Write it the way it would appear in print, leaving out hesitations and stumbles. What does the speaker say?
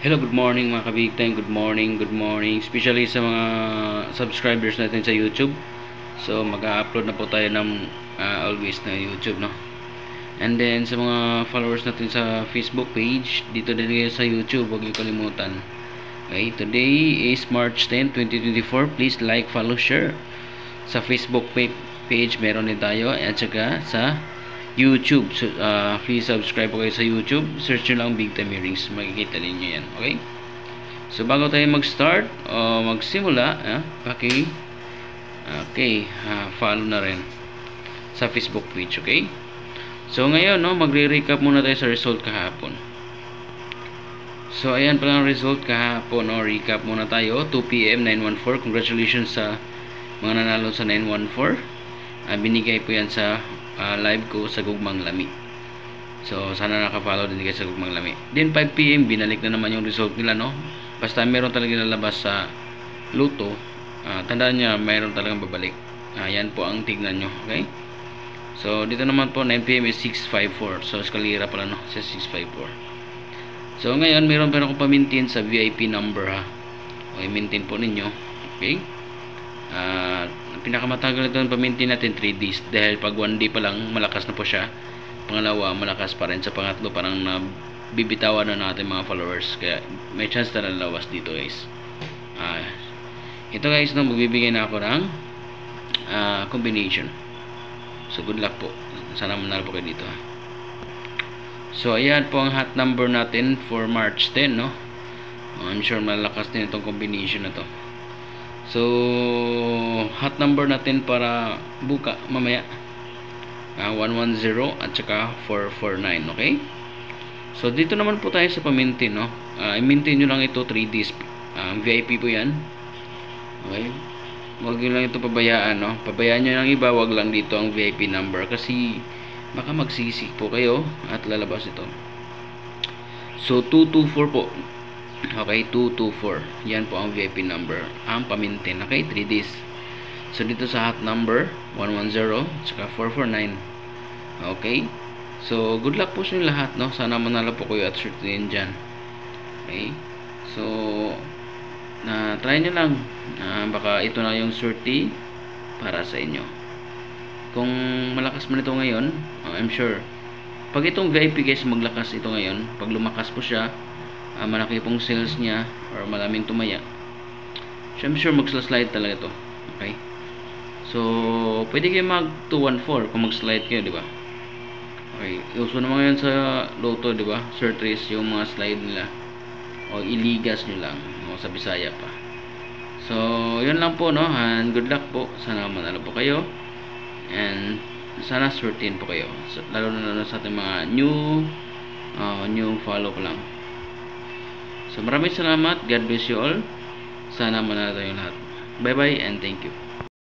Hello, good morning mga kabig time. Good morning, good morning. Especially sa mga subscribers natin sa YouTube. So, mag-upload na po tayo ng always na YouTube, no? And then, sa mga followers natin sa Facebook page, dito din kayo sa YouTube, huwag niyo kalimutan. Okay, today is March 10, 2024. Please like, follow, share. Sa Facebook page, meron din tayo. At saka sa YouTube. So, please subscribe po kayo sa YouTube. Search nyo lang Big Time Earrings. Makikita ninyo yan. Okay? So, bago tayo mag-start o magsimula, follow na rin sa Facebook page. Okay? So, ngayon, no, magre-recap muna tayo sa result kahapon. So, ayan pala ang result kahapon. No? Recap muna tayo. 2 PM, 914. Congratulations sa mga nanalo sa 914. Binigay po yan sa live ko sa Gugmang Lami. So, sana naka-follow din kayo sa Gugmang Lami. Then, 5 PM, binalik na naman yung result nila, no? Basta meron talaga lalabas sa Luto, tandaan nyo, mayroon talagang babalik. Yan po ang tignan nyo, okay? So, dito naman po, 9 PM is 654. So, eskalira pala, no? Sa 654. So, ngayon, meron pa akong pamintin sa VIP number, ha? Okay, maintain po ninyo. Okay? Pinakamatagal ito ang pamintin natin 3 days dahil pag 1 day pa lang malakas na po siya, pangalawa malakas pa rin, sa pangatlo parang nabibitawan na natin mga followers, kaya may chance na lalawas dito guys. Ito guys, no, magbibigay na ako ng combination. So good luck po, sana manalo po kayo dito, ha? So ayan po ang hot number natin for March 10, no? I'm sure malakas din itong combination na to. So, hot number natin para buka mamaya, 110 at saka 449, okay? So, dito naman po tayo sa pamintin, no? I-maintain nyo lang ito 3 days. VIP po yan. Okay? Huwag nyo lang ito pabayaan, no? Pabayaan nyo lang iba, wag lang dito ang VIP number kasi baka magsisik po kayo at lalabas ito. So, 224 po. Okay, 224. Yan po ang VIP number. Ang pamintin. Okay, 3 days. So, dito sa hot number, 110, saka 449. Okay. So, good luck po sa inyo lahat, no? Sana manalo po kayo at certain dyan. Okay. So, try nyo lang. Baka ito na yung surety para sa inyo. Kung malakas man ito ngayon, I'm sure. Pag itong VIP guys, maglakas ito ngayon. Pag lumakas po siya, malaki pong sales niya or maraming tumaya, so I'm sure mag-slide talaga to. Okay, so pwede kayo mag 214 kung mag-slide kayo, di ba? Okay, uso naman yan sa Lotto, di ba? Surtries yung mga slide nila, o iligas nyo lang, o sa Bisaya pa. So yun lang po, no? And good luck po, sana manalo po kayo and sana certain po kayo, lalo na sa ating mga new follow ko lang. So maraming salamat. God bless you all. Sana manalo tayong lahat. Bye bye and thank you.